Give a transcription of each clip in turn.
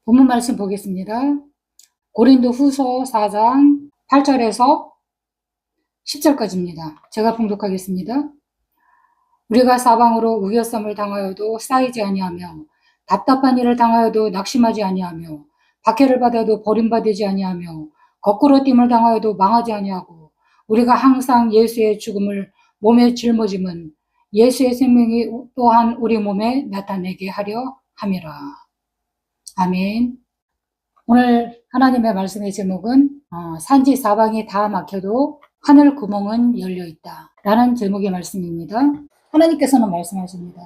본문 말씀 보겠습니다. 고린도 후서 4장 8절에서 10절까지입니다. 제가 봉독하겠습니다. 우리가 사방으로 우겨쌈을 당하여도 쌓이지 아니하며 답답한 일을 당하여도 낙심하지 아니하며 박해를 받아도 버림받지 아니하며 거꾸로 됨을 당하여도 망하지 아니하고 우리가 항상 예수의 죽음을 몸에 짊어짐은 예수의 생명이 또한 우리 몸에 나타내게 하려 함이라. 아멘. 오늘 하나님의 말씀의 제목은 산지 사방이 다 막혀도 하늘 구멍은 열려 있다 라는 제목의 말씀입니다. 하나님께서는 말씀하십니다.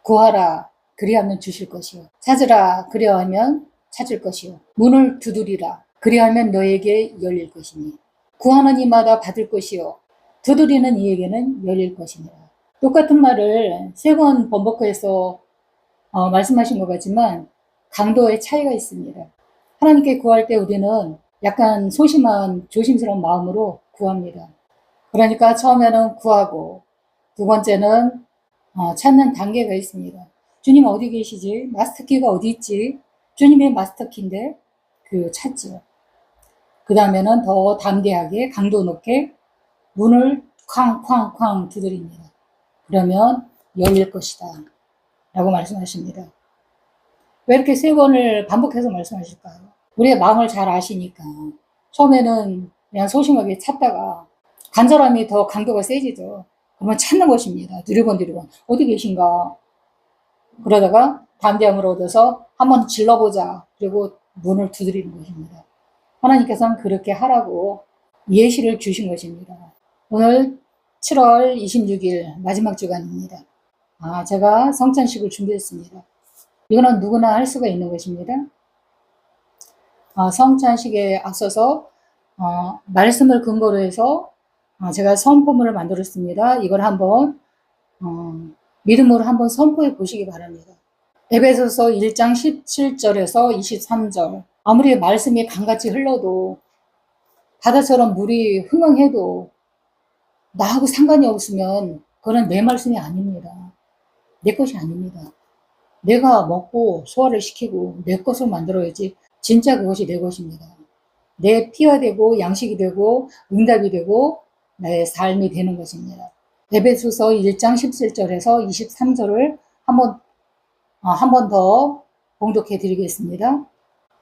구하라 그리하면 주실 것이요, 찾으라 그리하면 찾을 것이요, 문을 두드리라 그리하면 너에게 열릴 것이니 구하는 이마다 받을 것이요 두드리는 이에게는 열릴 것이니라. 똑같은 말을 3번 번복해서 말씀하신 것 같지만 강도의 차이가 있습니다. 하나님께 구할 때 우리는 약간 소심한 조심스러운 마음으로 구합니다. 그러니까 처음에는 구하고 두 번째는 찾는 단계가 있습니다. 주님 어디 계시지? 마스터키가 어디 있지? 주님의 마스터키인데 찾죠. 그 다음에는 더 담대하게 강도 높게 문을 쾅쾅쾅 두드립니다. 그러면 열릴 것이다 라고 말씀하십니다. 왜 이렇게 3번을 반복해서 말씀하실까요? 우리의 마음을 잘 아시니까. 처음에는 그냥 소심하게 찾다가 간절함이 더 강도가 세지죠. 그러면 찾는 것입니다. 두리번 어디 계신가? 그러다가 담대함을 얻어서 한번 질러보자. 그리고 문을 두드리는 것입니다. 하나님께서는 그렇게 하라고 예시를 주신 것입니다. 오늘 7월 26일 마지막 주간입니다. 제가 성찬식을 준비했습니다. 이거는 누구나 할 수가 있는 것입니다. 성찬식에 앞서서 말씀을 근거로 해서 제가 선포문을 만들었습니다. 이걸 한번 믿음으로 한번 선포해 보시기 바랍니다. 에베소서 1장 17절에서 23절. 아무리 말씀이 강같이 흘러도 바다처럼 물이 흥흥해도 나하고 상관이 없으면 그건 내 말씀이 아닙니다. 내 것이 아닙니다. 내가 먹고 소화를 시키고 내 것을 만들어야지 진짜 그것이 내 것입니다. 내 피가 되고 양식이 되고 응답이 되고 나의 삶이 되는 것입니다. 에베소서 1장 17절에서 23절을 한 번 더 봉독해 드리겠습니다.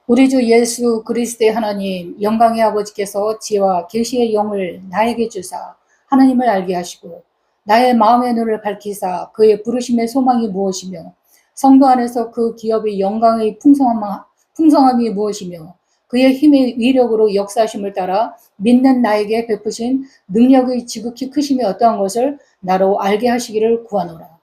우리 주 예수 그리스도의 하나님 영광의 아버지께서 지혜와 계시의 영을 나에게 주사 하나님을 알게 하시고 나의 마음의 눈을 밝히사 그의 부르심의 소망이 무엇이며 성도 안에서 그 기업의 영광의 풍성함이 무엇이며 그의 힘의 위력으로 역사하심을 따라 믿는 나에게 베푸신 능력의 지극히 크심이 어떠한 것을 나로 알게 하시기를 구하노라.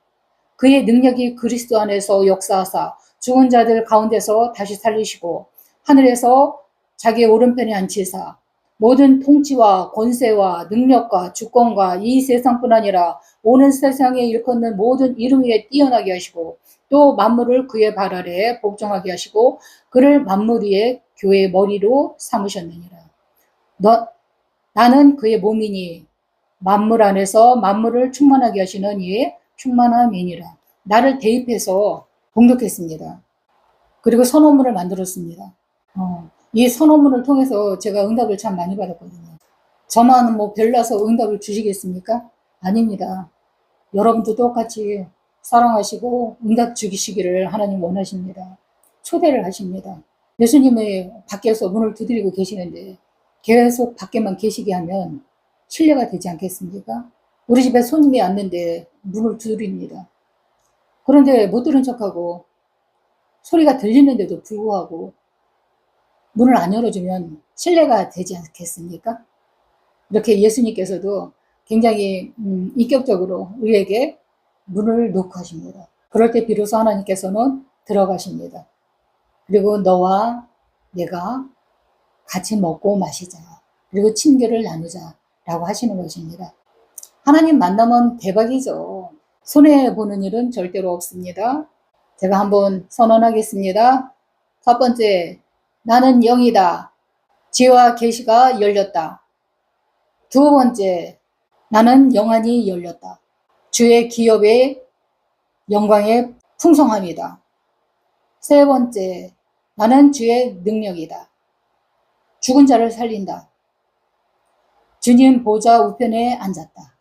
그의 능력이 그리스도 안에서 역사하사 죽은 자들 가운데서 다시 살리시고 하늘에서 자기의 오른편에 앉히사 모든 통치와 권세와 능력과 주권과 이 세상뿐 아니라 오는 세상에 일컫는 모든 이름 위에 뛰어나게 하시고 또 만물을 그의 발 아래에 복종하게 하시고 그를 만물 위에 교회의 머리로 삼으셨느니라. 나는 그의 몸이니 만물 안에서 만물을 충만하게 하시는 이의 충만함이니라. 나를 대입해서 봉독했습니다. 그리고 선언문을 만들었습니다. 이 선언문을 통해서 제가 응답을 참 많이 받았거든요. 저만 별나서 응답을 주시겠습니까? 아닙니다. 여러분도 똑같이 사랑하시고 응답 주시기를 하나님 원하십니다. 초대를 하십니다. 예수님이 밖에서 문을 두드리고 계시는데 계속 밖에만 계시게 하면 신뢰가 되지 않겠습니까? 우리 집에 손님이 왔는데 문을 두드립니다. 그런데 못 들은 척하고 소리가 들리는데도 불구하고 문을 안 열어주면 신뢰가 되지 않겠습니까? 이렇게 예수님께서도 굉장히 인격적으로 우리에게 문을 놓고 하십니다. 그럴 때 비로소 하나님께서는 들어가십니다. 그리고 너와 내가 같이 먹고 마시자. 그리고 친교를 나누자 라고 하시는 것입니다. 하나님 만나면 대박이죠. 손해보는 일은 절대로 없습니다. 제가 한번 선언하겠습니다. 첫 번째, 나는 영이다. 지혜와 계시가 열렸다. 두 번째, 나는 영안이 열렸다. 주의 기업의 영광의 풍성함이다. 세 번째, 나는 주의 능력이다. 죽은 자를 살린다. 주님 보좌 우편에 앉았다.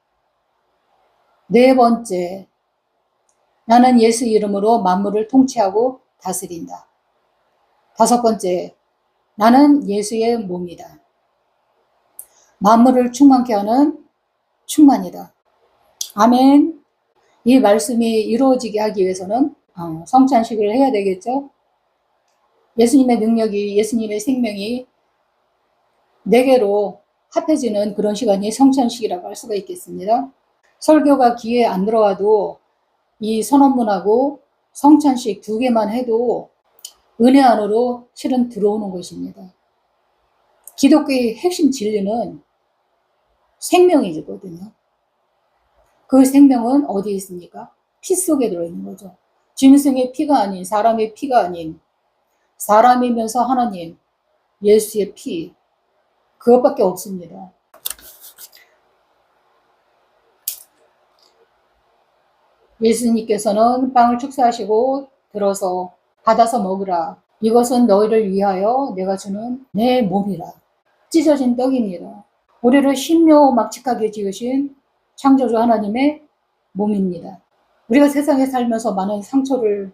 네 번째, 나는 예수 이름으로 만물을 통치하고 다스린다. 다섯 번째, 나는 예수의 몸이다. 만물을 충만케 하는 충만이다. 아멘. 이 말씀이 이루어지게 하기 위해서는 성찬식을 해야 되겠죠. 예수님의 능력이, 예수님의 생명이 내게로 합해지는 그런 시간이 성찬식이라고 할 수가 있겠습니다. 설교가 귀에 안 들어와도 이 선언문하고 성찬식 두 개만 해도 은혜 안으로 실은 들어오는 것입니다. 기독교의 핵심 진리는 생명이거든요. 그 생명은 어디에 있습니까? 피 속에 들어있는 거죠. 짐승의 피가 아닌, 사람의 피가 아닌, 사람이면서 하나님, 예수의 피, 그것밖에 없습니다. 예수님께서는 빵을 축사하시고 들어서 받아서 먹으라. 이것은 너희를 위하여 내가 주는 내 몸이라. 찢어진 떡입니다. 우리를 신묘막측하게 지으신 창조주 하나님의 몸입니다. 우리가 세상에 살면서 많은 상처를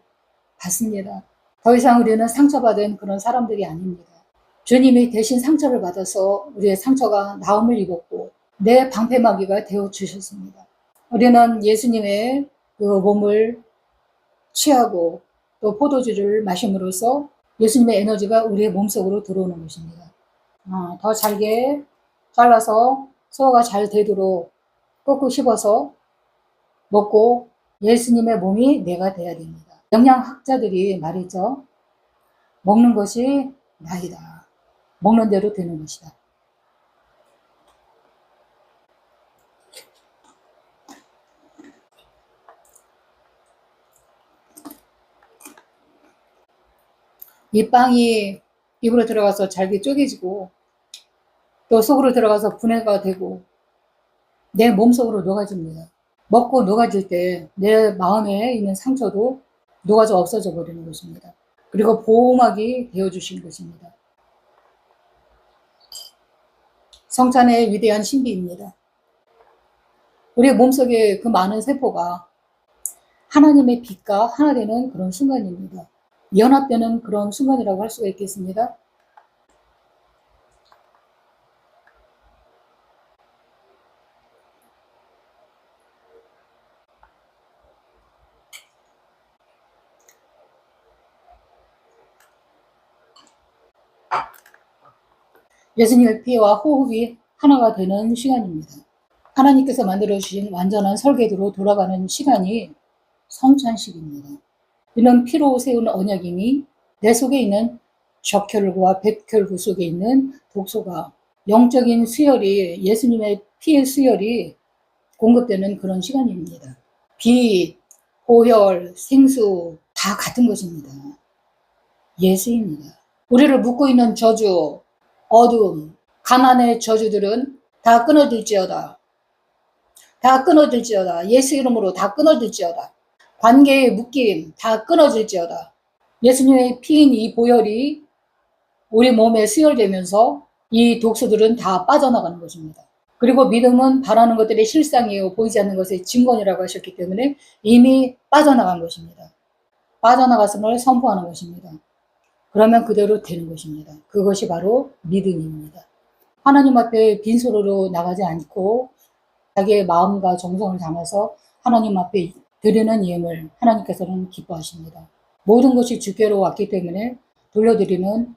받습니다. 더 이상 우리는 상처받은 그런 사람들이 아닙니다. 주님이 대신 상처를 받아서 우리의 상처가 나음을 입었고 내 방패막이가 되어 주셨습니다. 우리는 예수님의 그 몸을 취하고 또 포도주를 마심으로써 예수님의 에너지가 우리의 몸속으로 들어오는 것입니다. 더 잘게 잘라서 소화가 잘 되도록 꼭꼭 씹어서 먹고 예수님의 몸이 내가 돼야 됩니다. 영양학자들이 말이죠. 먹는 것이 나이다. 먹는 대로 되는 것이다. 이 빵이 입으로 들어가서 잘게 쪼개지고 또 속으로 들어가서 분해가 되고 내 몸속으로 녹아집니다. 먹고 녹아질 때 내 마음에 있는 상처도 녹아져 없어져 버리는 것입니다. 그리고 보호막이 되어주신 것입니다. 성찬의 위대한 신비입니다. 우리의 몸속에 그 많은 세포가 하나님의 빛과 하나 되는 그런 순간입니다. 연합되는 그런 순간이라고 할 수가 있겠습니다. 예수님의 피와 호흡이 하나가 되는 시간입니다. 하나님께서 만들어주신 완전한 설계도로 돌아가는 시간이 성찬식입니다. 이는 피로 세운 언약이니 내 속에 있는 적혈과 백혈구 속에 있는 독소가 영적인 수혈이 예수님의 피의 수혈이 공급되는 그런 시간입니다. 비, 보혈, 생수 다 같은 것입니다. 예수입니다. 우리를 묶고 있는 저주, 어둠, 가난의 저주들은 다 끊어질지어다. 다 끊어질지어다. 예수 이름으로 다 끊어질지어다. 관계의 묶임 다 끊어질지어다. 예수님의 피인 이 보혈이 우리 몸에 수혈되면서 이 독소들은 다 빠져나가는 것입니다. 그리고 믿음은 바라는 것들의 실상이요 보이지 않는 것의 증거이라고 하셨기 때문에 이미 빠져나간 것입니다. 빠져나갔음을 선포하는 것입니다. 그러면 그대로 되는 것입니다. 그것이 바로 믿음입니다. 하나님 앞에 빈손으로 나가지 않고 자기의 마음과 정성을 담아서 하나님 앞에 드리는 예물 하나님께서는 기뻐하십니다. 모든 것이 주께로 왔기 때문에 돌려드리는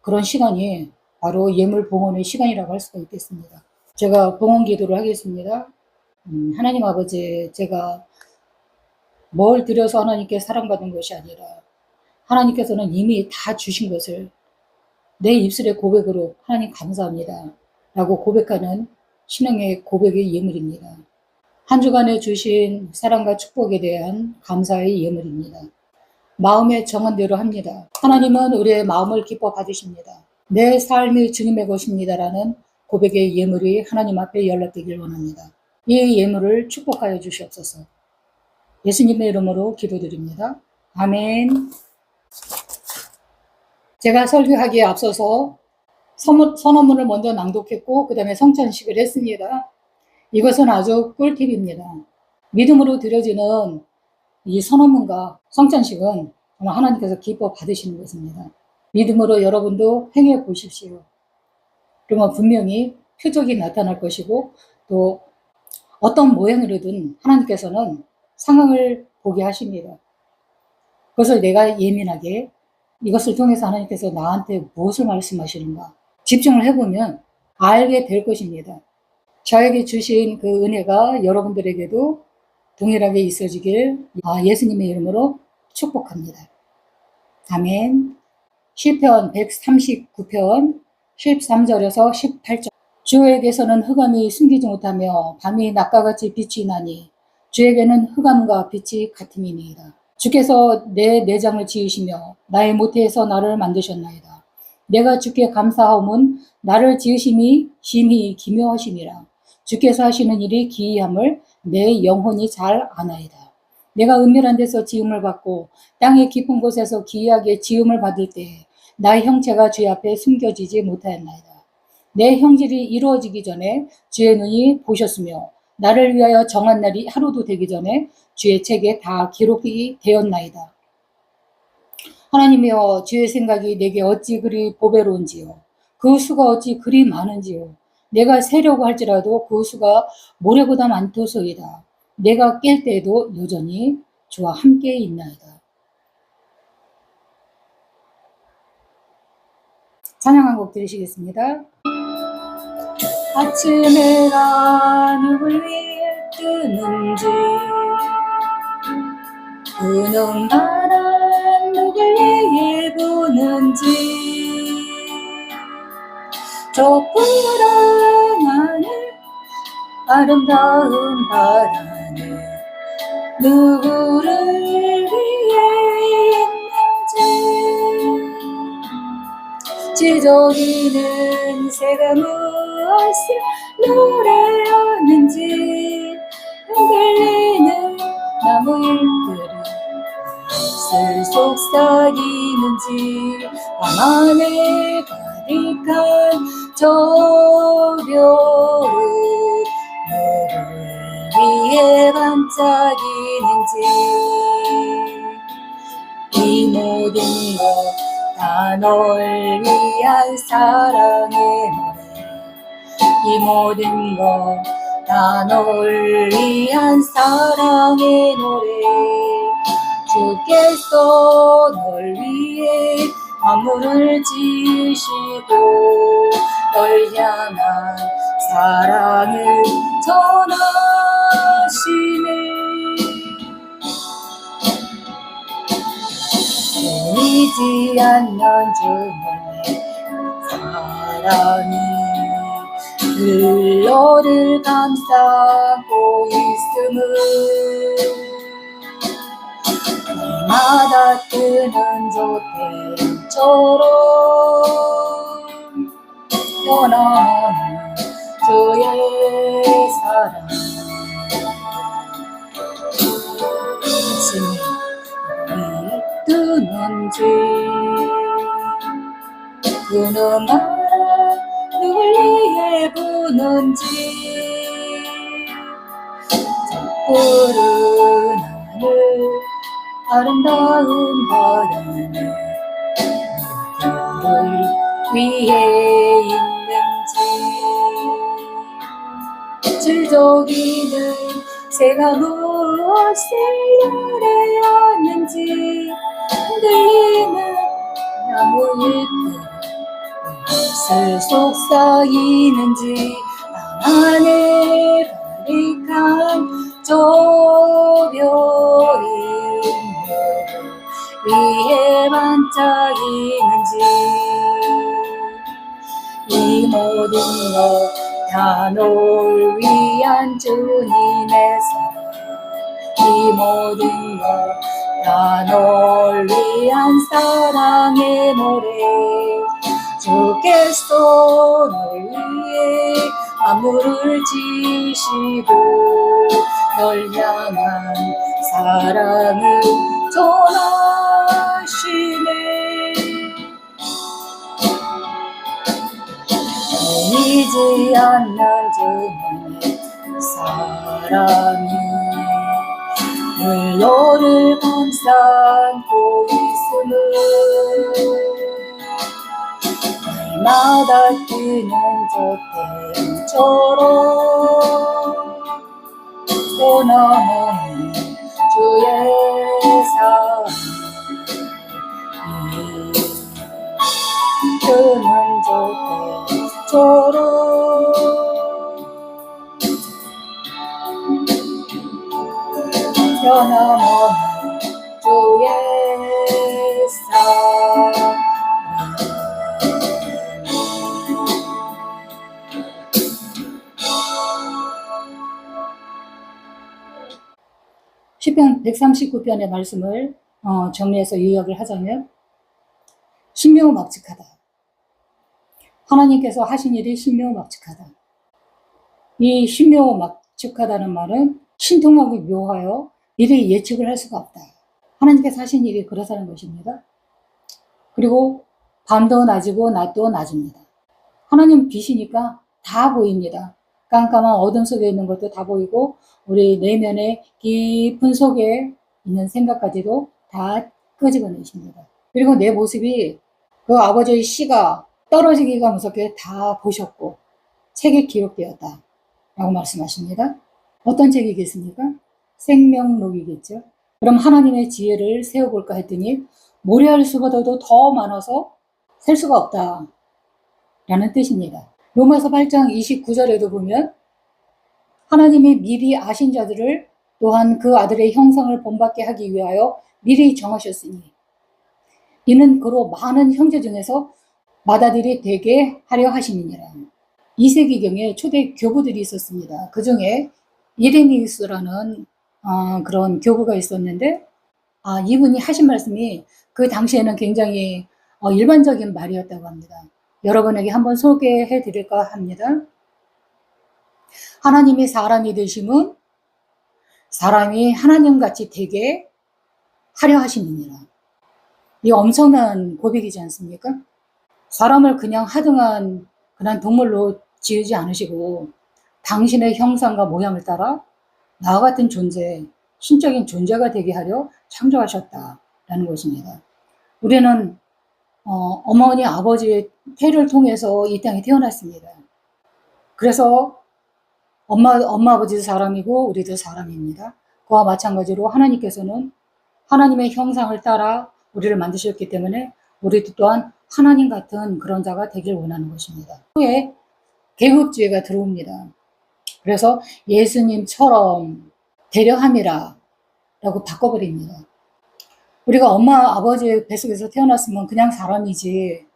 그런 시간이 바로 예물 봉헌의 시간이라고 할 수가 있겠습니다. 제가 봉헌 기도를 하겠습니다. 하나님 아버지, 제가 뭘 드려서 하나님께 사랑받은 것이 아니라 하나님께서는 이미 다 주신 것을 내 입술의 고백으로 하나님 감사합니다 라고 고백하는 신앙의 고백의 예물입니다. 한 주간에 주신 사랑과 축복에 대한 감사의 예물입니다. 마음에 정한 대로 합니다. 하나님은 우리의 마음을 기뻐 받으십니다. 내 삶이 주님의 것입니다라는 고백의 예물이 하나님 앞에 연락되길 원합니다. 이 예물을 축복하여 주시옵소서. 예수님의 이름으로 기도드립니다. 아멘. 제가 설교하기에 앞서서 선언문을 먼저 낭독했고 그 다음에 성찬식을 했습니다. 이것은 아주 꿀팁입니다. 믿음으로 드려지는 이 선언문과 성찬식은 정말 하나님께서 기뻐 받으시는 것입니다. 믿음으로 여러분도 행해 보십시오. 그러면 분명히 표적이 나타날 것이고 또 어떤 모양으로든 하나님께서는 상황을 보게 하십니다. 그래서 내가 예민하게 이것을 통해서 하나님께서 나한테 무엇을 말씀하시는가 집중을 해보면 알게 될 것입니다. 저에게 주신 그 은혜가 여러분들에게도 동일하게 있어지길 예수님의 이름으로 축복합니다. 아멘. 시편 139편 13절에서 18절. 주에게서는 흑암이 숨기지 못하며 밤이 낮과 같이 빛이 나니 주에게는 흑암과 빛이 같음이니이다. 주께서 내 내장을 지으시며 나의 모태에서 나를 만드셨나이다. 내가 주께 감사하오면 나를 지으심이 심히 기묘하심이라. 주께서 하시는 일이 기이함을 내 영혼이 잘 아나이다. 내가 은밀한 데서 지음을 받고 땅의 깊은 곳에서 기이하게 지음을 받을 때 나의 형체가 주의 앞에 숨겨지지 못하였나이다. 내 형질이 이루어지기 전에 주의 눈이 보셨으며 나를 위하여 정한 날이 하루도 되기 전에 주의 책에 다 기록이 되었나이다. 하나님이여, 주의 생각이 내게 어찌 그리 보배로운지요. 그 수가 어찌 그리 많은지요. 내가 세려고 할지라도 그 수가 모래보다 많도소이다. 내가 깰 때에도 여전히 주와 함께 있나이다. 찬양 한 곡 들으시겠습니다. 아침 해가 누굴 위해 뜨는지 부는 바람 누굴 위해 부는지 저 푸른 하늘 아름다운 바다는 누구를 위해 있는지 지저귀는 새가 무엇을 노래하는지 흔들리는 나무 잎들은 무엇을 속삭이는지 밤하늘 가득한 저 별은 누구를 위해 반짝이는지 이 모든 것 다 널 위한 사랑의 노래 이 모든 것 다 널 위한 사랑의 노래 주께서 널 위해 만물을 지으시고 널 향한 사랑을 전하시네 보이지 않는 주님의 사랑이 흘러를 감싸고 있음을 해마다 뜨는 저 태양처럼 변함없는 주의 사랑 아침에 뜨는지 부는 바람 누굴 위해 부는지 저 푸른 하늘 아름다운 바다는 누구를 위해 있는지 지저귀는 새가 무엇을 노래하는지 흔들리는 나무 잎들은 무엇을 속삭이는지 밤하늘 가득한 저 별이 누구를 위해 반짝이는지 이 모든 것 다 널 위한 주님의 사랑 이 모든 것 다 널 위한 사랑의 노래 주께서 널 위해 만물을 지시고 널 향한 사랑을 전하시네 보이지 않는 그 사람이 늘 너를 감싸고 있음을 날마다 뛰는 저 뱀처럼 떠나는 주의 사랑이 뜨는 저 뱀처럼 변함없는 주의 사랑 시편 139편의 말씀을 정리해서 요약을 하자면 신묘막측하다. 하나님께서 하신 일이 신묘막측하다. 이 신묘막측하다는 말은 신통하고 묘하여 미리 예측을 할 수가 없다. 하나님께서 하신 일이 그렇다는 것입니다. 그리고 밤도 낮이고 낮도 낮입니다. 하나님 빛이니까 다 보입니다. 깜깜한 어둠 속에 있는 것도 다 보이고 우리 내면의 깊은 속에 있는 생각까지도 다 끄집어내십니다. 그리고 내 모습이 그 아버지의 씨가 떨어지기가 무섭게 다 보셨고 책에 기록되었다 라고 말씀하십니다. 어떤 책이겠습니까? 생명록이겠죠. 그럼 하나님의 지혜를 세워볼까 했더니 모래알 수보다도 더 많아서 셀 수가 없다 라는 뜻입니다. 로마서 8장 29절에도 보면 하나님이 미리 아신 자들을 또한 그 아들의 형상을 본받게 하기 위하여 미리 정하셨으니 이는 그로 많은 형제 중에서 맏아들이 되게 하려 하심이니라. 2세기경에 초대 교부들이 있었습니다. 그 중에 이레니우스라는 그런 교부가 있었는데 이분이 하신 말씀이 그 당시에는 굉장히 일반적인 말이었다고 합니다. 여러분에게 한번 소개해 드릴까 합니다. 하나님이 사람이 되심은 사람이 하나님같이 되게 하려 하심이니라. 이 엄청난 고백이지 않습니까? 사람을 그냥 하등한 그냥 동물로 지으지 않으시고 당신의 형상과 모양을 따라 나와 같은 존재, 신적인 존재가 되게 하려 창조하셨다라는 것입니다. 우리는 어머니, 아버지의 태를 통해서 이 땅에 태어났습니다. 그래서 엄마, 아버지도 사람이고 우리도 사람입니다. 그와 마찬가지로 하나님께서는 하나님의 형상을 따라 우리를 만드셨기 때문에 우리도 또한 하나님 같은 그런 자가 되길 원하는 것입니다. 후에 계급주의가 들어옵니다. 그래서 예수님처럼 되려함이라 라고 바꿔버립니다. 우리가 엄마, 아버지의 뱃속에서 태어났으면 그냥 사람이지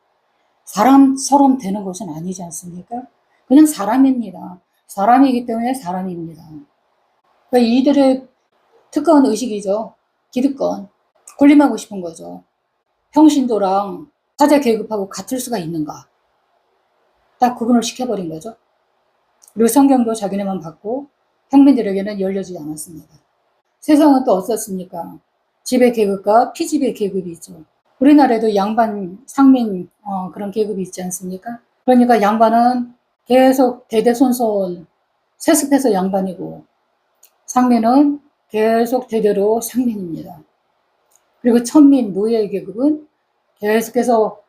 사람처럼 되는 것은 아니지 않습니까? 그냥 사람입니다. 사람이기 때문에 사람입니다. 그러니까 이들의 특권 의식이죠. 기득권. 군림하고 싶은 거죠. 평신도랑 사제 계급하고 같을 수가 있는가. 딱 구분을 시켜버린 거죠. 그리고 성경도 자기네만 받고 평민들에게는 열려지지 않았습니다. 세상은 또 어떻습니까? 지배 계급과 피지배 계급이 있죠. 우리나라에도 양반, 상민 그런 계급이 있지 않습니까? 그러니까 양반은 계속 대대손손 세습해서 양반이고 상민은 계속 대대로 상민입니다. 그리고 천민, 노예 계급은 계속해서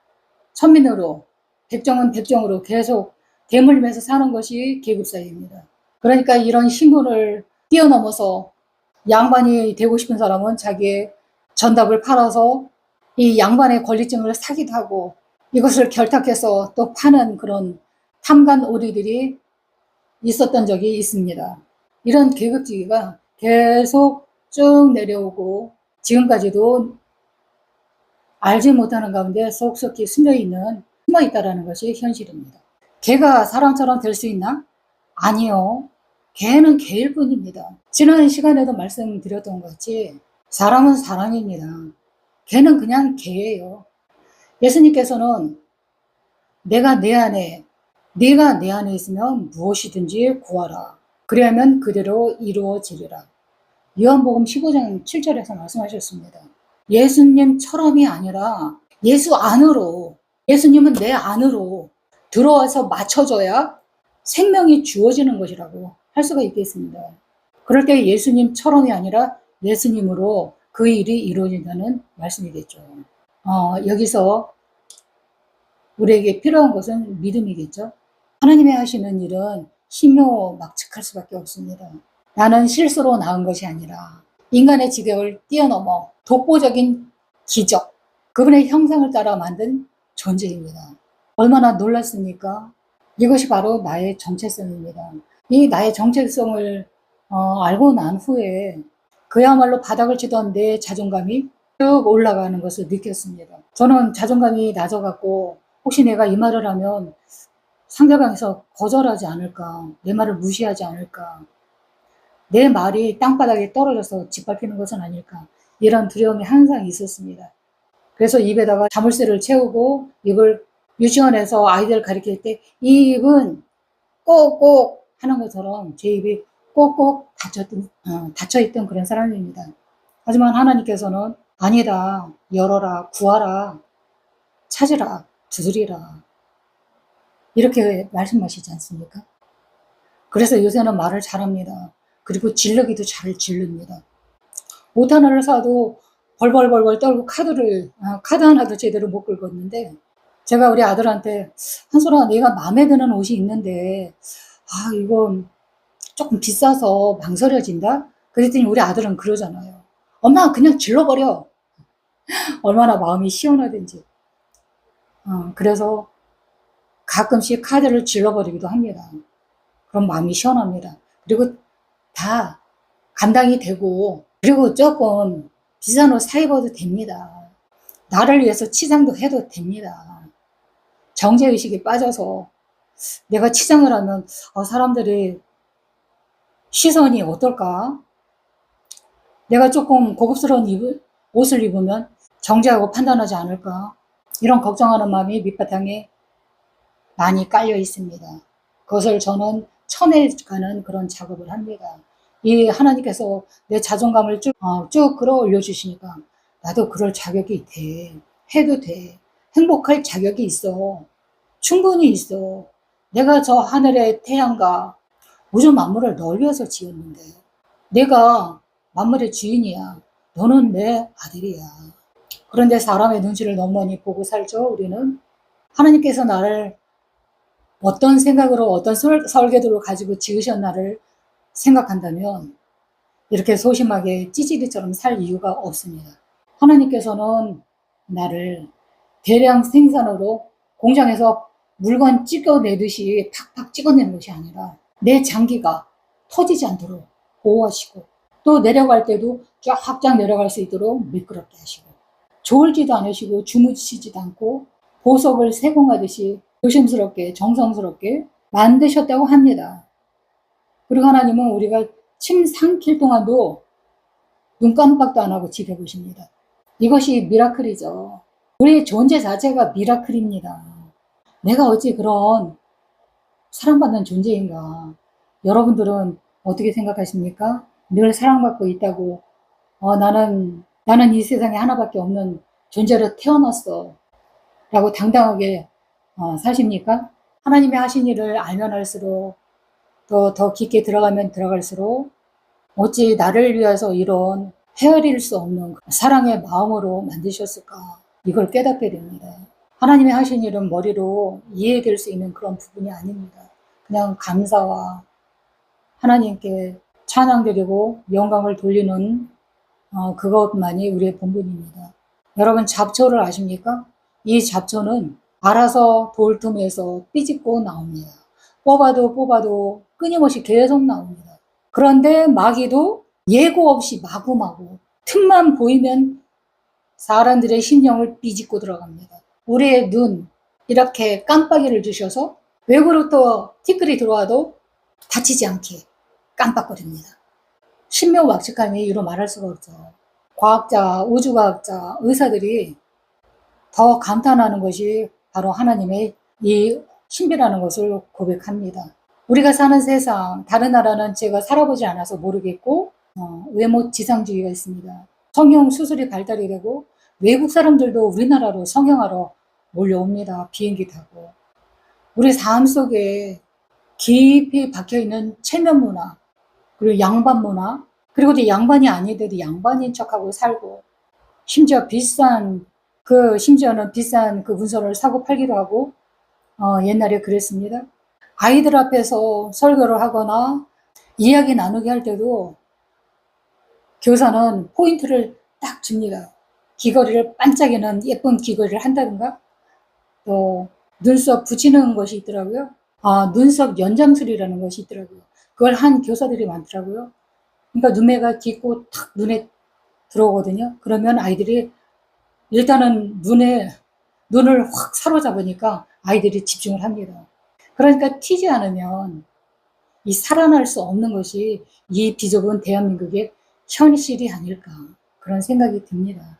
천민으로 백정은 백정으로 계속 대물림해서 사는 것이 계급 사회입니다. 그러니까 이런 신분을 뛰어넘어서 양반이 되고 싶은 사람은 자기의 전답을 팔아서 이 양반의 권리증을 사기도 하고 이것을 결탁해서 또 파는 그런 탐관 오리들이 있었던 적이 있습니다. 이런 계급주의가 계속 쭉 내려오고 지금까지도 알지 못하는 가운데 속속히 숨어 있다는 것이 현실입니다. 개가 사람처럼 될 수 있나? 아니요. 개는 개일 뿐입니다. 지난 시간에도 말씀드렸던 것 같이 사람은 사람입니다. 개는 그냥 개예요. 예수님께서는 네가 내 안에 있으면 무엇이든지 구하라. 그리하면 그대로 이루어지리라. 요한복음 15장 7절에서 말씀하셨습니다. 예수님처럼이 아니라 예수 안으로, 예수님은 내 안으로 들어와서 맞춰줘야 생명이 주어지는 것이라고 할 수가 있겠습니다. 그럴 때 예수님처럼이 아니라 예수님으로 그 일이 이루어진다는 말씀이겠죠. 여기서 우리에게 필요한 것은 믿음이겠죠. 하나님이 하시는 일은 신묘막측할 수밖에 없습니다. 나는 실수로 낳은 것이 아니라 인간의 지경을 뛰어넘어 독보적인 기적, 그분의 형상을 따라 만든 존재입니다. 얼마나 놀랐습니까? 이것이 바로 나의 정체성입니다. 이 나의 정체성을 알고 난 후에 그야말로 바닥을 치던 내 자존감이 쭉 올라가는 것을 느꼈습니다. 저는 자존감이 낮아갖고 혹시 내가 이 말을 하면 상대방에서 거절하지 않을까, 내 말을 무시하지 않을까, 내 말이 땅바닥에 떨어져서 짓밟히는 것은 아닐까, 이런 두려움이 항상 있었습니다. 그래서 입에다가 자물쇠를 채우고 입을 유치원에서 아이들 가르칠 때 이 입은 꼭꼭 하는 것처럼 제 입이 꼭꼭 닫혀있던 그런 사람입니다. 하지만 하나님께서는 아니다, 열어라, 구하라, 찾으라, 두드리라, 이렇게 말씀하시지 않습니까? 그래서 요새는 말을 잘합니다. 그리고 질르기도 잘 질릅니다. 옷 하나를 사도 벌벌벌벌 떨고 카드 하나도 제대로 못 긁었는데, 제가 우리 아들한테, 한솔아, 내가 마음에 드는 옷이 있는데, 이건 조금 비싸서 망설여진다? 그랬더니 우리 아들은 그러잖아요. 엄마, 그냥 질러버려. 얼마나 마음이 시원하든지. 그래서 가끔씩 카드를 질러버리기도 합니다. 그럼 마음이 시원합니다. 그리고 다 감당이 되고, 그리고 조금 비싼 옷 사 입어도 됩니다. 나를 위해서 치장도 해도 됩니다. 정제의식에 빠져서 내가 치장을 하면 사람들이 시선이 어떨까? 내가 조금 고급스러운 옷을 입으면 정제하고 판단하지 않을까? 이런 걱정하는 마음이 밑바탕에 많이 깔려 있습니다. 그것을 저는 쳐내가는 그런 작업을 합니다. 이 하나님께서 내 자존감을 쭉 끌어올려 주시니까 나도 그럴 자격이 돼. 해도 돼. 행복할 자격이 있어. 충분히 있어. 내가 저 하늘의 태양과 우주 만물을 널 위해서 지었는데 내가 만물의 주인이야. 너는 내 아들이야. 그런데 사람의 눈치를 너무 많이 보고 살죠, 우리는. 하나님께서 나를 어떤 생각으로 어떤 설계도를 가지고 지으셨나를 생각한다면 이렇게 소심하게 찌질이처럼 살 이유가 없습니다. 하나님께서는 나를 대량 생산으로 공장에서 물건 찍어내듯이 팍팍 찍어내는 것이 아니라 내 장기가 터지지 않도록 보호하시고, 또 내려갈 때도 쫙쫙 내려갈 수 있도록 미끄럽게 하시고, 졸지도 않으시고 주무시지도 않고 보석을 세공하듯이 조심스럽게 정성스럽게 만드셨다고 합니다. 그리고 하나님은 우리가 침 삼킬 동안도 눈 깜빡도 안 하고 지켜보십니다. 이것이 미라클이죠. 우리의 존재 자체가 미라클입니다. 내가 어찌 그런 사랑받는 존재인가? 여러분들은 어떻게 생각하십니까? 늘 사랑받고 있다고, 나는 이 세상에 하나밖에 없는 존재로 태어났어 라고 당당하게 사십니까? 하나님이 하신 일을 알면 할수록, 또 더 깊게 들어가면 들어갈수록 어찌 나를 위해서 이런 헤아릴 수 없는 사랑의 마음으로 만드셨을까? 이걸 깨닫게 됩니다. 하나님이 하신 일은 머리로 이해될 수 있는 그런 부분이 아닙니다. 그냥 감사와 하나님께 찬양드리고 영광을 돌리는 그것만이 우리의 본분입니다. 여러분, 잡초를 아십니까? 이 잡초는 알아서 돌틈에서 삐집고 나옵니다. 뽑아도 끊임없이 계속 나옵니다. 그런데 마귀도 예고 없이 마구마구 틈만 보이면 사람들의 심령을 삐집고 들어갑니다. 우리의 눈, 이렇게 깜빡이를 주셔서 외부로부터 티끌이 들어와도 다치지 않게 깜빡거립니다. 신묘막측함이 이루 말할 수가 없죠. 과학자, 우주과학자, 의사들이 더 감탄하는 것이 바로 하나님의 이 신비라는 것을 고백합니다. 우리가 사는 세상, 다른 나라는 제가 살아보지 않아서 모르겠고, 외모 지상주의가 있습니다. 성형 수술이 발달이 되고, 외국 사람들도 우리나라로 성형하러 몰려옵니다. 비행기 타고. 우리 삶 속에 깊이 박혀있는 체면 문화, 그리고 양반 문화, 그리고 또 양반이 아니더라도 양반인 척하고 살고, 심지어는 비싼 그 문서를 사고 팔기도 하고, 옛날에 그랬습니다. 아이들 앞에서 설교를 하거나 이야기 나누게 할 때도 교사는 포인트를 딱 줍니다. 귀걸이를 반짝이는 예쁜 귀걸이를 한다든가, 또 눈썹 붙이는 것이 있더라고요. 눈썹 연장술이라는 것이 있더라고요. 그걸 한 교사들이 많더라고요. 그러니까 눈매가 깊고 탁 눈에 들어오거든요. 그러면 아이들이 일단은 눈을 확 사로잡으니까 아이들이 집중을 합니다. 그러니까 튀지 않으면 이 살아날 수 없는 것이 이 비좁은 대한민국의 현실이 아닐까, 그런 생각이 듭니다.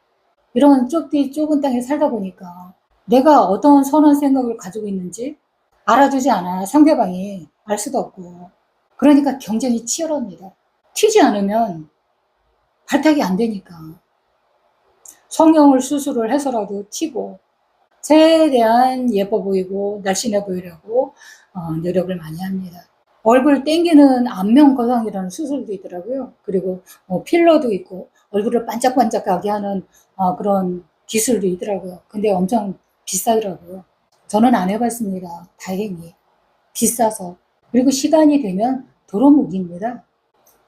이런 좁은 땅에 살다 보니까 내가 어떤 선한 생각을 가지고 있는지 알아주지 않아 상대방이 알 수도 없고, 그러니까 경쟁이 치열합니다. 튀지 않으면 발탁이 안 되니까 성형을 수술을 해서라도 튀고 최대한 예뻐 보이고 날씬해 보이려고 노력을 많이 합니다. 얼굴 땡기는 안면 거상이라는 수술도 있더라고요. 그리고 필러도 있고 얼굴을 반짝반짝하게 하는 그런 기술도 있더라고요. 근데 엄청 비싸더라고요. 저는 안 해봤습니다. 다행히. 비싸서. 그리고 시간이 되면 도루묵입니다.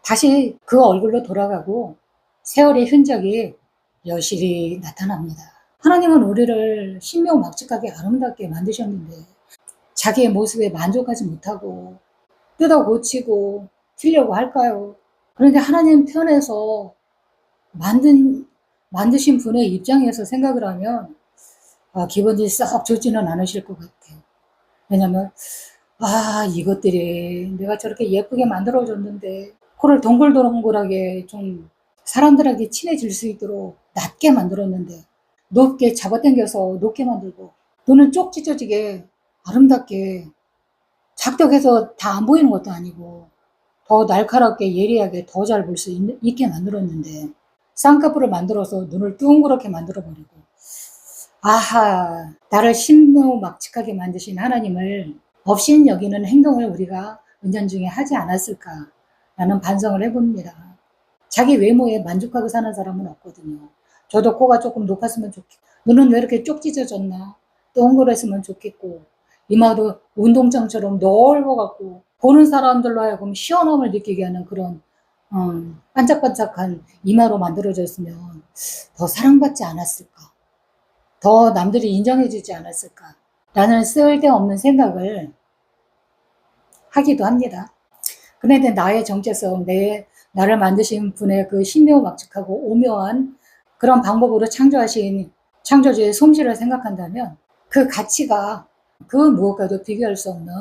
다시 그 얼굴로 돌아가고 세월의 흔적이 여실히 나타납니다. 하나님은 우리를 신명막측하게 아름답게 만드셨는데 자기의 모습에 만족하지 못하고 뜯어 고치고 튀려고 할까요? 그런데 하나님 편에서 만드신 분의 입장에서 생각을 하면 기분이 썩 좋지는 않으실 것 같아요. 왜냐면 이것들이 내가 저렇게 예쁘게 만들어줬는데 코를 동글동글하게 좀 사람들에게 친해질 수 있도록 낮게 만들었는데 높게 잡아당겨서 높게 만들고, 눈은 쪽 찢어지게 아름답게 작덕해서 다 안 보이는 것도 아니고 더 날카롭게 예리하게 더 잘 볼 수 있게 만들었는데 쌍꺼풀을 만들어서 눈을 둥그렇게 만들어버리고, 나를 신묘막측하게 만드신 하나님을 없인 여기는 행동을 우리가 은연중에 하지 않았을까라는 반성을 해봅니다. 자기 외모에 만족하고 사는 사람은 없거든요. 저도 코가 조금 높았으면 좋겠고, 눈은 왜 이렇게 쪽 찢어졌나, 동그랬으면 좋겠고, 이마도 운동장처럼 넓어갖고 보는 사람들로 하여금 시원함을 느끼게 하는 그런 반짝반짝한 이마로 만들어졌으면 더 사랑받지 않았을까, 더 남들이 인정해주지 않았을까 라는 쓸데없는 생각을 하기도 합니다. 그런데 나의 정체성, 나를 만드신 분의 그 신묘막측하고 오묘한 그런 방법으로 창조하신 창조주의 솜씨를 생각한다면 그 가치가 그 무엇과도 비교할 수 없는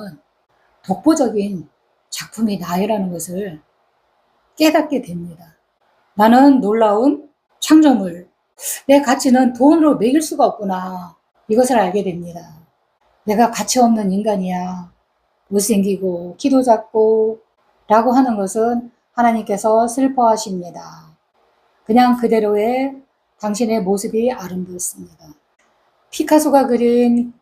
독보적인 작품이 나이라는 것을 깨닫게 됩니다. 나는 놀라운 창조물, 내 가치는 돈으로 매길 수가 없구나, 이것을 알게 됩니다. 내가 가치 없는 인간이야, 못생기고 키도 작고 라고 하는 것은 하나님께서 슬퍼하십니다. 그냥 그대로의 당신의 모습이 아름답습니다. 피카소가 그린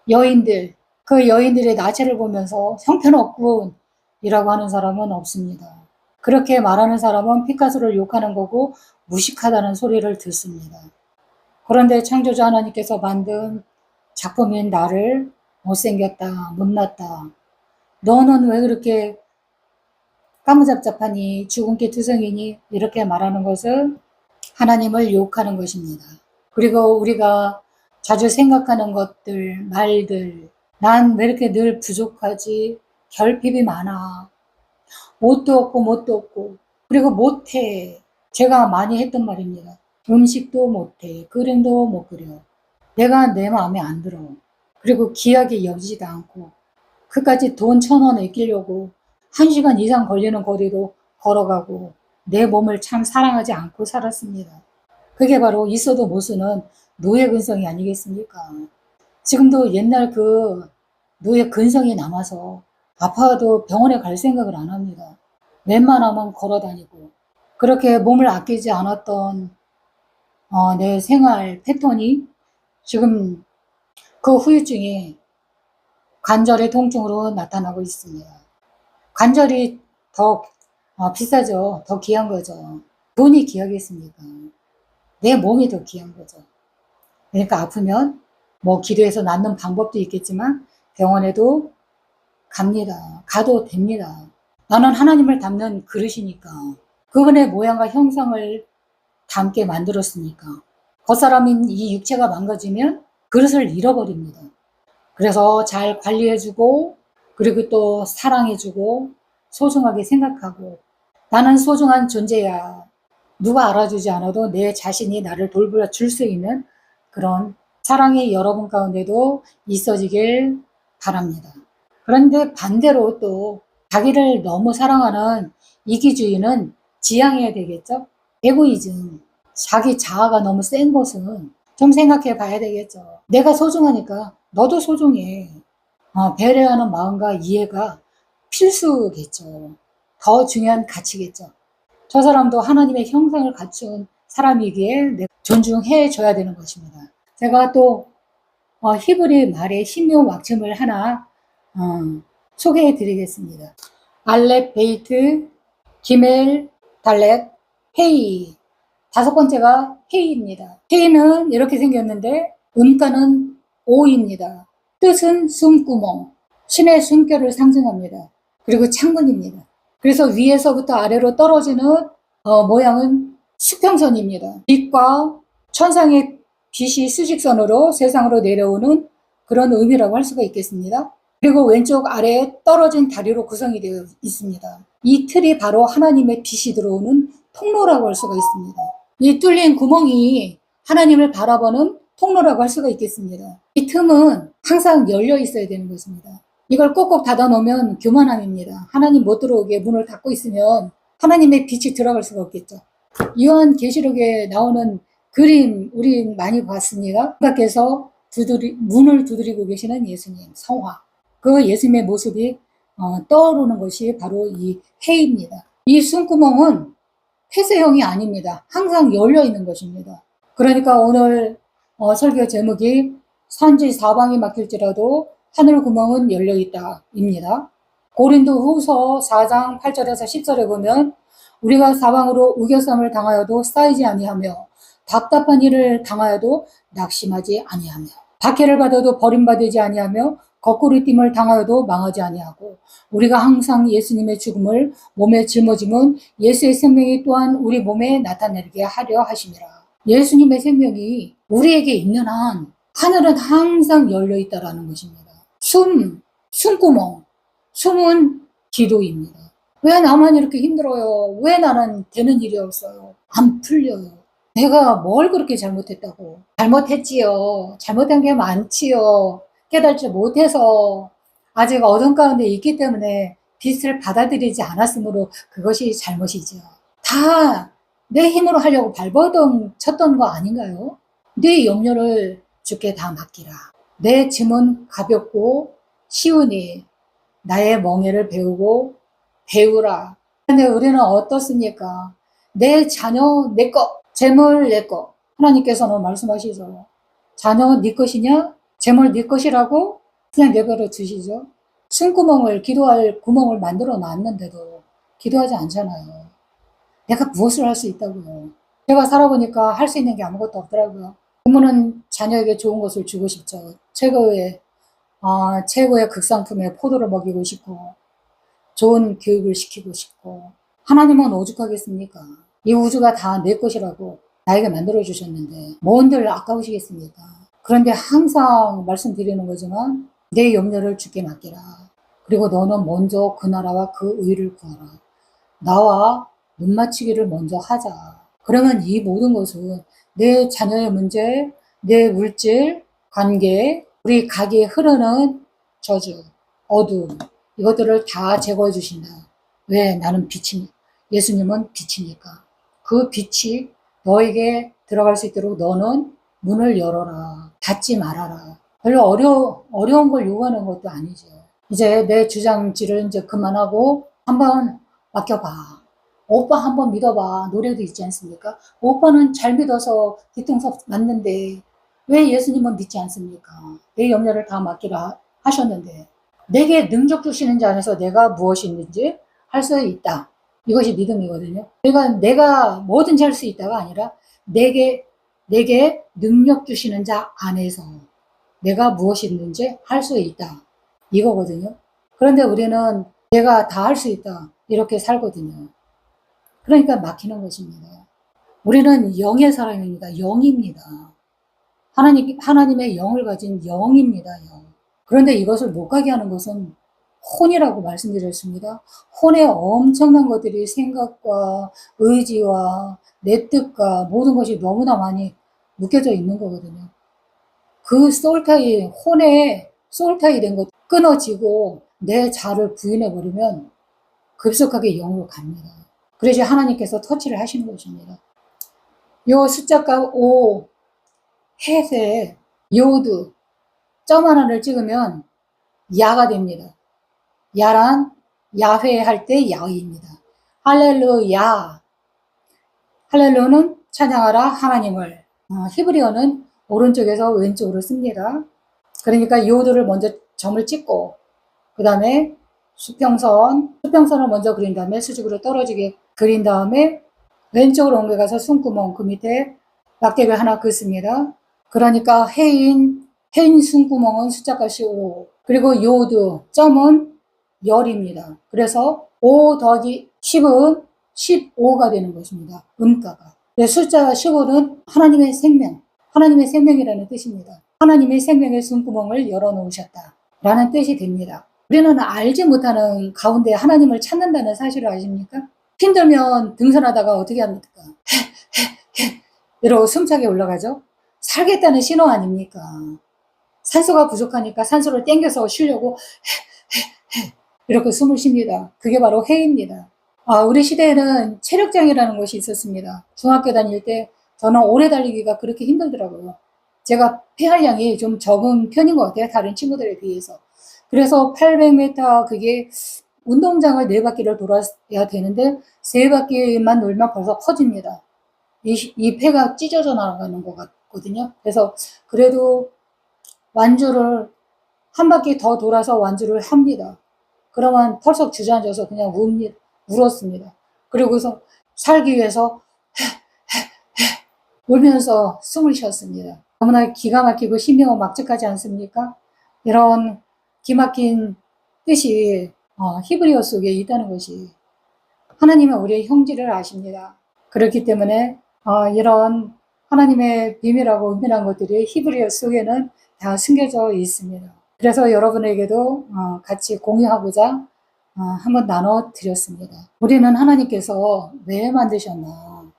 여인들, 그 여인들의 나체를 보면서 형편없군 이라고 하는 사람은 없습니다. 그렇게 말하는 사람은 피카소를 욕하는 거고 무식하다는 소리를 듣습니다. 그런데 창조주 하나님께서 만든 작품인 나를 못생겼다, 못났다, 너는 왜 그렇게 까무잡잡하니, 죽은 게 투성이니, 이렇게 말하는 것은 하나님을 욕하는 것입니다. 그리고 우리가 자주 생각하는 것들, 말들, 난 왜 이렇게 늘 부족하지, 결핍이 많아, 옷도 없고 그리고 못해. 제가 많이 했던 말입니다. 음식도 못해, 그림도 못 그려, 내가 내 마음에 안 들어, 그리고 귀하게 여기지도 않고, 그까지 돈 1,000원 아끼려고 1시간 이상 걸리는 거리도 걸어가고 내 몸을 참 사랑하지 않고 살았습니다. 그게 바로 있어도 못 쓰는 노예 근성이 아니겠습니까? 지금도 옛날 그 노예 근성이 남아서 아파도 병원에 갈 생각을 안 합니다. 웬만하면 걸어 다니고, 그렇게 몸을 아끼지 않았던 내 생활 패턴이 지금 그 후유증이 관절의 통증으로 나타나고 있습니다. 관절이 더 비싸죠. 더 귀한 거죠. 돈이 귀하겠습니까? 내 몸이 더 귀한 거죠. 그러니까 아프면 뭐 기도해서 낫는 방법도 있겠지만 병원에도 갑니다. 가도 됩니다. 나는 하나님을 닮는 그릇이니까. 그분의 모양과 형상을 닮게 만들었으니까. 겉사람인 이 육체가 망가지면 그릇을 잃어버립니다. 그래서 잘 관리해주고, 그리고 또 사랑해주고, 소중하게 생각하고, 나는 소중한 존재야. 누가 알아주지 않아도 내 자신이 나를 돌봐줄 수 있는 그런 사랑이 여러분 가운데도 있어지길 바랍니다. 그런데 반대로 또 자기를 너무 사랑하는 이기주의는 지양해야 되겠죠? 에고이즘, 자기 자아가 너무 센 것은 좀 생각해 봐야 되겠죠. 내가 소중하니까 너도 소중해. 배려하는 마음과 이해가 필수겠죠. 더 중요한 가치겠죠. 저 사람도 하나님의 형상을 갖춘 사람이기에 내가 존중해 줘야 되는 것입니다. 제가 또 히브리 말의 신묘 막춤을 하나 소개해 드리겠습니다. 알렙, 베이트, 기멜, 달렛, 헤이. 다섯 번째가 헤이입니다. 헤이는 이렇게 생겼는데 음가는 오입니다. 뜻은 숨구멍, 신의 숨결을 상징합니다. 그리고 창문입니다. 그래서 위에서부터 아래로 떨어지는 모양은 수평선입니다. 빛과 천상의 빛이 수직선으로 세상으로 내려오는 그런 의미라고 할 수가 있겠습니다. 그리고 왼쪽 아래에 떨어진 다리로 구성이 되어 있습니다. 이 틀이 바로 하나님의 빛이 들어오는 통로라고 할 수가 있습니다. 이 뚫린 구멍이 하나님을 바라보는 통로라고 할 수가 있겠습니다. 이 틈은 항상 열려 있어야 되는 것입니다. 이걸 꼭꼭 닫아 놓으면 교만함입니다. 하나님 못 들어오게 문을 닫고 있으면 하나님의 빛이 들어갈 수가 없겠죠. 요한계시록에 나오는 그림 우리 많이 봤습니다. 밖에서 문을 두드리고 계시는 예수님 성화. 그 예수님의 모습이 떠오르는 것이 바로 이 해입니다. 이 숨구멍은 폐쇄형이 아닙니다. 항상 열려 있는 것입니다. 그러니까 오늘 설교 제목이 산지 사방이 막힐지라도 하늘 구멍은 열려 있다 입니다. 고린도 후서 4장 8절에서 10절에 보면 우리가 사방으로 우겨쌈을 당하여도 쌓이지 아니하며 답답한 일을 당하여도 낙심하지 아니하며 박해를 받아도 버림받지 아니하며 거꾸로 띵을 당하여도 망하지 아니하고 우리가 항상 예수님의 죽음을 몸에 짊어지면 예수의 생명이 또한 우리 몸에 나타내게 하려 하심이라. 예수님의 생명이 우리에게 있는 한 하늘은 항상 열려 있다라는 것입니다. 숨구멍. 숨은 기도입니다. 왜 나만 이렇게 힘들어요? 왜 나는 되는 일이 없어요? 안 풀려요. 내가 뭘 그렇게 잘못했다고? 잘못했지요. 잘못한 게 많지요. 깨달지 못해서 아직 어둠 가운데 있기 때문에 빛을 받아들이지 않았으므로 그것이 잘못이죠. 다 내 힘으로 하려고 발버둥 쳤던 거 아닌가요? 네 염려를 주께 다 맡기라. 내 짐은 가볍고 쉬우니 나의 멍에를 배우라. 근데 우리는 어떻습니까? 내 자녀 내 것, 재물 내 것. 하나님께서는 말씀하시죠. 자녀 네 것이냐? 재물 네 것이라고 그냥 내버려 두시죠. 숨구멍을, 기도할 구멍을 만들어 놨는데도 기도하지 않잖아요. 내가 무엇을 할 수 있다고요. 제가 살아보니까 할 수 있는 게 아무것도 없더라고요. 부모는 자녀에게 좋은 것을 주고 싶죠. 최고의 극상품의 포도를 먹이고 싶고 좋은 교육을 시키고 싶고 하나님은 오죽하겠습니까? 이 우주가 다 내 것이라고 나에게 만들어주셨는데 뭔들 아까우시겠습니까? 그런데 항상 말씀드리는 거지만 내 염려를 주께 맡기라. 그리고 너는 먼저 그 나라와 그 의를 구하라. 나와 눈 맞추기를 먼저 하자. 그러면 이 모든 것은 내 자녀의 문제, 내 물질, 관계, 우리 가게에 흐르는 저주, 어두움 이것들을 다 제거해 주신다. 왜? 나는 빛이니 예수님은 빛이니까. 그 빛이 너에게 들어갈 수 있도록 너는 문을 열어라. 닫지 말아라. 별로 어려운 걸 요구하는 것도 아니죠. 이제 내 주장질을 이제 그만하고 한번 맡겨봐. 오빠 한번 믿어봐. 노래도 있지 않습니까? 오빠는 잘 믿어서 뒤통수 맞는데 왜 예수님은 믿지 않습니까? 내 염려를 다 맡기라 하셨는데 내게 능력 주시는 자 안에서 내가 무엇이 있는지 할 수 있다. 이것이 믿음이거든요. 그러니까 내가 뭐든지 할 수 있다가 아니라 내게 능력 주시는 자 안에서 내가 무엇이 있는지 할 수 있다. 이거거든요. 그런데 우리는 내가 다 할 수 있다. 이렇게 살거든요. 그러니까 막히는 것입니다. 우리는 영의 사람입니다. 영입니다. 하나님의 영을 가진 영입니다. 영. 그런데 이것을 못 가게 하는 것은 혼이라고 말씀드렸습니다. 혼에 엄청난 것들이 생각과 의지와 내 뜻과 모든 것이 너무나 많이 묶여져 있는 거거든요. 그 솔타이, 혼에 솔타이 된 것 끊어지고 내 자를 부인해버리면 급속하게 영으로 갑니다. 그래서 하나님께서 터치를 하시는 것입니다. 요 숫자가 5, 헷에 요드, 점 하나를 찍으면 야가 됩니다. 야란 야훼 할 때 야입니다. 할렐루야. 할렐루는 찬양하라 하나님을. 히브리어는 오른쪽에서 왼쪽으로 씁니다. 그러니까 요드를 먼저 점을 찍고 그 다음에 수평선을 먼저 그린 다음에 수직으로 떨어지게 그린 다음에 왼쪽으로 옮겨가서 숨구멍 그 밑에 막대기를 하나 긋습니다. 그러니까 해인 숨구멍은 숫자값이 5 그리고 요드 점은 열입니다. 그래서 5 더하기 10은 15가 되는 것입니다. 음가가. 숫자 15는 하나님의 생명, 하나님의 생명이라는 뜻입니다. 하나님의 생명의 숨구멍을 열어놓으셨다 라는 뜻이 됩니다. 우리는 알지 못하는 가운데 하나님을 찾는다는 사실을 아십니까? 힘들면 등산하다가 어떻게 합니까? 이러고 숨차게 올라가죠? 살겠다는 신호 아닙니까? 산소가 부족하니까 산소를 땡겨서 쉬려고 이렇게 숨을 쉽니다. 그게 바로 해입니다. 우리 시대에는 체력장이라는 것이 있었습니다. 중학교 다닐 때 저는 오래 달리기가 그렇게 힘들더라고요. 제가 폐활량이 좀 적은 편인 것 같아요. 다른 친구들에 비해서. 그래서 800m 그게 운동장을 4바퀴를 돌아야 되는데 3바퀴만 돌면 벌써 커집니다. 이 폐가 찢어져 나가는 것 같거든요. 그래서 그래도 완주를 한 바퀴 더 돌아서 완주를 합니다. 그러면 털썩 주저앉아서 그냥 울었습니다. 그리고서 살기 위해서 울면서 숨을 쉬었습니다. 너무나 기가 막히고 신명은 막직하지 않습니까? 이런 기막힌 뜻이 히브리어 속에 있다는 것이 하나님은 우리의 형질을 아십니다. 그렇기 때문에 이런 하나님의 비밀하고 은밀한 것들이 히브리어 속에는 다 숨겨져 있습니다. 그래서 여러분에게도 같이 공유하고자 한번 나눠드렸습니다. 우리는 하나님께서 왜 만드셨나?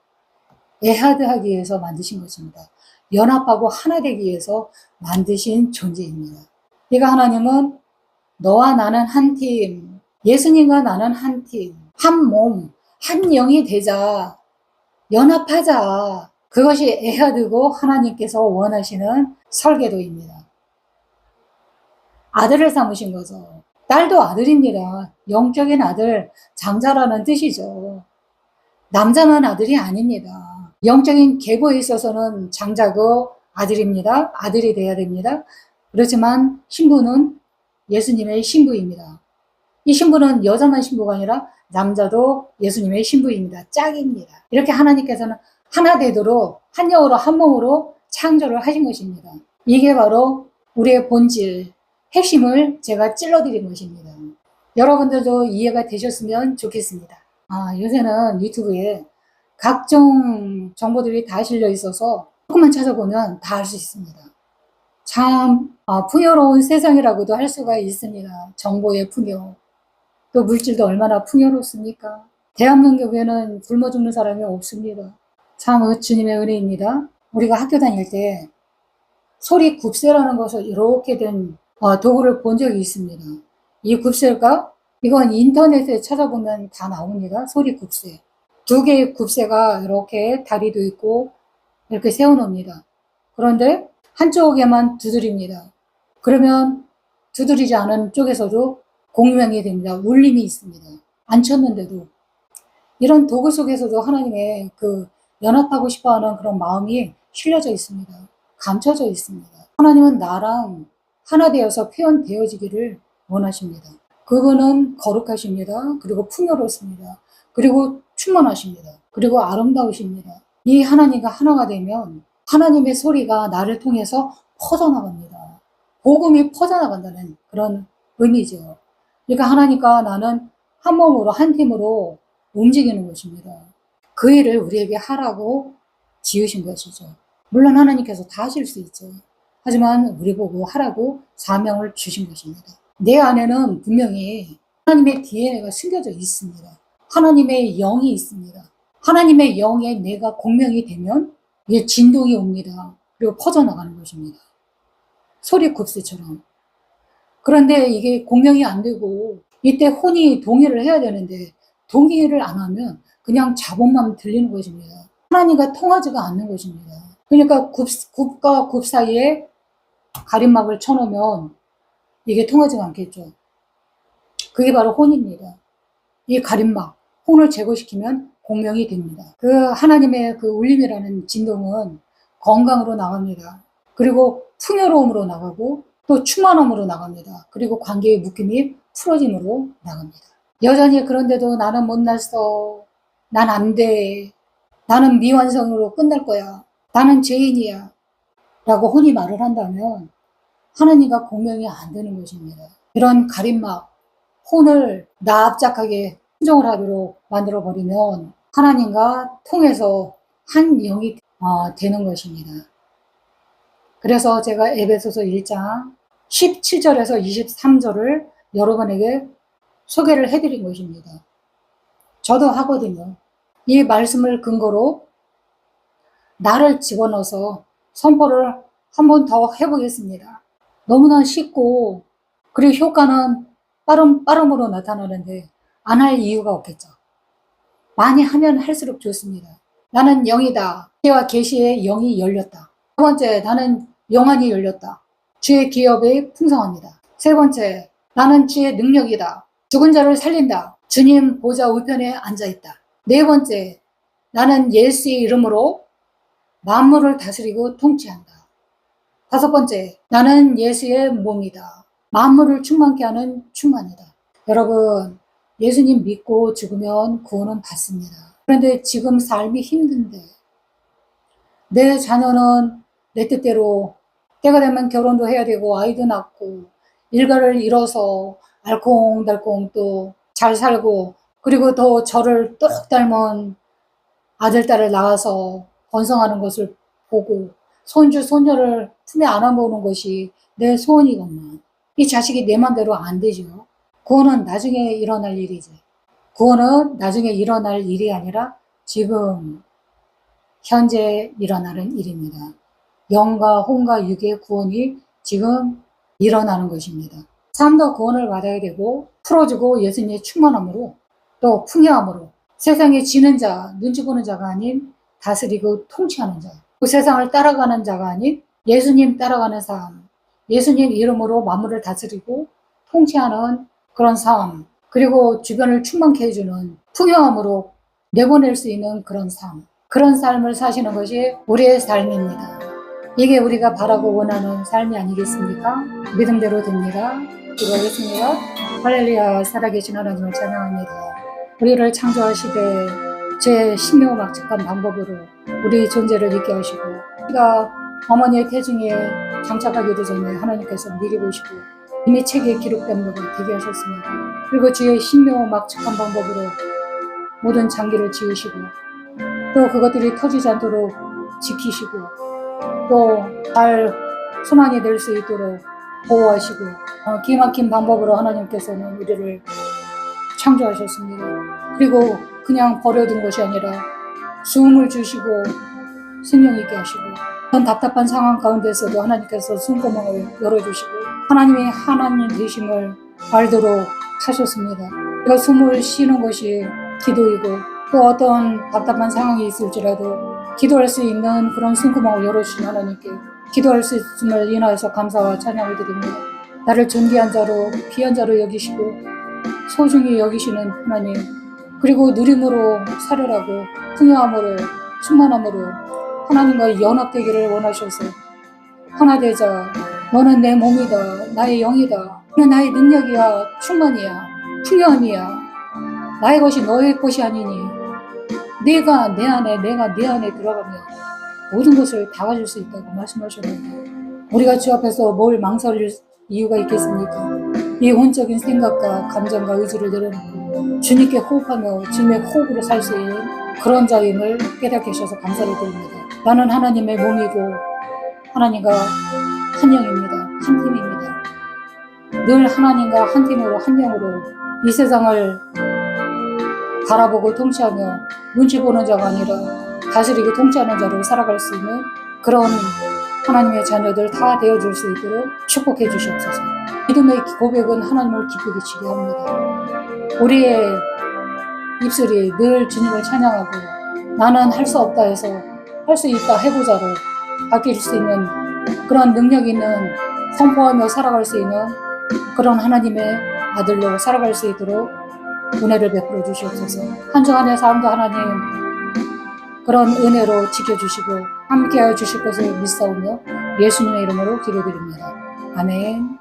에하드하기 위해서 만드신 것입니다. 연합하고 하나 되기 위해서 만드신 존재입니다. 그러니까 하나님은 너와 나는 한 팀, 예수님과 나는 한 팀, 한 몸, 한 영이 되자, 연합하자. 그것이 에하드고 하나님께서 원하시는 설계도입니다. 아들을 삼으신 거죠. 딸도 아들입니다. 영적인 아들, 장자라는 뜻이죠. 남자만 아들이 아닙니다. 영적인 계보에 있어서는 장자고 아들입니다. 아들이 돼야 됩니다. 그렇지만 신부는 예수님의 신부입니다. 이 신부는 여자만 신부가 아니라 남자도 예수님의 신부입니다. 짝입니다. 이렇게 하나님께서는 하나 되도록 한 영으로 한 몸으로 창조를 하신 것입니다. 이게 바로 우리의 본질, 핵심을 제가 찔러드린 것입니다. 여러분들도 이해가 되셨으면 좋겠습니다. 요새는 유튜브에 각종 정보들이 다 실려 있어서 조금만 찾아보면 다 알 수 있습니다. 참 풍요로운 세상이라고도 할 수가 있습니다. 정보의 풍요. 또 물질도 얼마나 풍요롭습니까? 대한민국에는 굶어 죽는 사람이 없습니다. 참 주님의 은혜입니다. 우리가 학교 다닐 때 소리 굽새라는 것을 이렇게 된 도구를 본 적이 있습니다. 이 굽새가 이건 인터넷에 찾아보면 다 나옵니다. 소리 굽새. 2개의 굽새가 이렇게 다리도 있고 이렇게 세워놓습니다. 그런데 한쪽에만 두드립니다. 그러면 두드리지 않은 쪽에서도 공명이 됩니다. 울림이 있습니다. 안 쳤는데도. 이런 도구 속에서도 하나님의 그 연합하고 싶어하는 그런 마음이 실려져 있습니다. 감춰져 있습니다. 하나님은 나랑 하나 되어서 표현되어지기를 원하십니다. 그거는 거룩하십니다. 그리고 풍요롭습니다. 그리고 충만하십니다. 그리고 아름다우십니다. 이 하나님과 하나가 되면 하나님의 소리가 나를 통해서 퍼져나갑니다. 복음이 퍼져나간다는 그런 의미죠. 그러니까 하나님과 나는 한 몸으로 한 팀으로 움직이는 것입니다. 그 일을 우리에게 하라고 지으신 것이죠. 물론 하나님께서 다 하실 수 있죠. 하지만 우리 보고 하라고 사명을 주신 것입니다. 내 안에는 분명히 하나님의 DNA가 숨겨져 있습니다. 하나님의 영이 있습니다. 하나님의 영에 내가 공명이 되면 이게 진동이 옵니다. 그리고 퍼져나가는 것입니다. 소리굽스처럼. 그런데 이게 공명이 안 되고 이때 혼이 동의를 해야 되는데 동의를 안 하면 그냥 자본만 들리는 것입니다. 하나님과 통하지가 않는 것입니다. 그러니까 굽과 굽 사이에 가림막을 쳐놓으면 이게 통하지가 않겠죠. 그게 바로 혼입니다. 이 가림막, 혼을 제거시키면 공명이 됩니다. 그 하나님의 그 울림이라는 진동은 건강으로 나갑니다. 그리고 풍요로움으로 나가고 또 충만함으로 나갑니다. 그리고 관계의 묶임이 풀어짐으로 나갑니다. 여전히 그런데도 나는 못났어. 난 안 돼. 나는 미완성으로 끝날 거야. 나는 죄인이야. 라고 혼이 말을 한다면 하나님과 공명이 안 되는 것입니다. 이런 가림막, 혼을 납작하게 순종을 하도록 만들어버리면 하나님과 통해서 한 영이 되는 것입니다. 그래서 제가 에베소서 1장 17절에서 23절을 여러분에게 소개를 해드린 것입니다. 저도 하거든요. 이 말씀을 근거로 나를 집어넣어서 선포를 한 번 더 해보겠습니다. 너무나 쉽고 그리고 효과는 빠름으로 나타나는데 안 할 이유가 없겠죠. 많이 하면 할수록 좋습니다. 나는 영이다. 지혜와 계시의 영이 열렸다. 두 번째, 나는 영안이 열렸다. 주의 기업이 풍성합니다. 세 번째, 나는 주의 능력이다. 죽은 자를 살린다. 주님 보좌 우편에 앉아있다. 네 번째, 나는 예수의 이름으로 만물을 다스리고 통치한다. 다섯 번째, 나는 예수의 몸이다. 만물을 충만케 하는 충만이다. 여러분, 예수님 믿고 죽으면 구원은 받습니다. 그런데 지금 삶이 힘든데 내 자녀는 내 뜻대로 때가 되면 결혼도 해야 되고 아이도 낳고 일가를 이뤄서 알콩달콩 또 잘 살고 그리고 또 저를 똑 닮은 아들, 딸을 낳아서 번성하는 것을 보고 손주, 손녀를 품에 안아보는 것이 내 소원이건만 이 자식이 내 맘대로 안 되죠. 구원은 나중에 일어날 일이지. 구원은 나중에 일어날 일이 아니라 지금 현재 일어나는 일입니다. 영과 혼과 육의 구원이 지금 일어나는 것입니다. 삶도 구원을 받아야 되고 풀어주고 예수님의 충만함으로 또 풍요함으로 세상에 지는 자, 눈치 보는 자가 아닌 다스리고 통치하는 자, 그 세상을 따라가는 자가 아닌 예수님 따라가는 삶, 예수님 이름으로 만물을 다스리고 통치하는 그런 삶, 그리고 주변을 충만케 해주는 풍요함으로 내보낼 수 있는 그런 삶, 그런 삶을 사시는 것이 우리의 삶입니다. 이게 우리가 바라고 원하는 삶이 아니겠습니까? 믿음대로 됩니다. 기도하겠습니다. 할렐루야. 살아계신 하나님을 찬양합니다. 우리를 창조하시되 제 신묘막측한 방법으로 우리 존재를 있게 하시고 우리가 어머니의 태중에 장착하기도 전에 하나님께서 미리 보시고 이미 책에 기록된 것을 되게 하셨습니다. 그리고 주의 신묘막측한 방법으로 모든 장기를 지으시고 또 그것들이 터지지 않도록 지키시고 또 잘 순환이 될 수 있도록 보호하시고 기막힌 방법으로 하나님께서는 우리를 창조하셨습니다. 그리고 그냥 버려둔 것이 아니라 숨을 주시고 생명 있게 하시고 그런 답답한 상황 가운데서도 하나님께서 숨구멍을 열어주시고 하나님의 하나님 되심을 알도록 하셨습니다. 우리가 숨을 쉬는 것이 기도이고 또 어떤 답답한 상황이 있을지라도 기도할 수 있는 그런 숨구멍을 열어주신 하나님께 기도할 수 있음을 인하여서 감사와 찬양을 드립니다. 나를 존귀한 자로 귀한 자로 여기시고 소중히 여기시는 하나님 그리고 누림으로 살으라고 풍요함으로 충만함으로 하나님과 연합되기를 원하셔서 하나 되자 너는 내 몸이다. 나의 영이다. 너는 나의 능력이야. 충만이야. 풍요함이야. 나의 것이 너의 것이 아니니 내가 내 안에 들어가면 모든 것을 다 가질 수 있다고 말씀하셨는데 우리가 주 앞에서 뭘 망설일 이유가 있겠습니까? 이 혼적인 생각과 감정과 의지를 내려놓고 주님께 호흡하며 주님의 호흡으로 살 수 있는 그런 자임을 깨닫게 하셔서 감사를 드립니다. 나는 하나님의 몸이고 하나님과 한 영입니다. 한 팀입니다. 늘 하나님과 한 팀으로 한 영으로 이 세상을 바라보고 통치하며 눈치 보는 자가 아니라 다스리고 통치하는 자로 살아갈 수 있는 그런 하나님의 자녀들 다 되어줄 수 있도록 축복해 주시옵소서. 믿음의 고백은 하나님을 기쁘게 지게 합니다. 우리의 입술이 늘 주님을 찬양하고 나는 할 수 없다 해서 할 수 있다 해보자로 바뀔 수 있는 그런 능력 있는 선포하며 살아갈 수 있는 그런 하나님의 아들로 살아갈 수 있도록 은혜를 베풀어 주시옵소서. 한 주간의 삶도 하나님 그런 은혜로 지켜주시고 함께하여 주실 것을 믿사오며 예수님의 이름으로 기도드립니다. 아멘.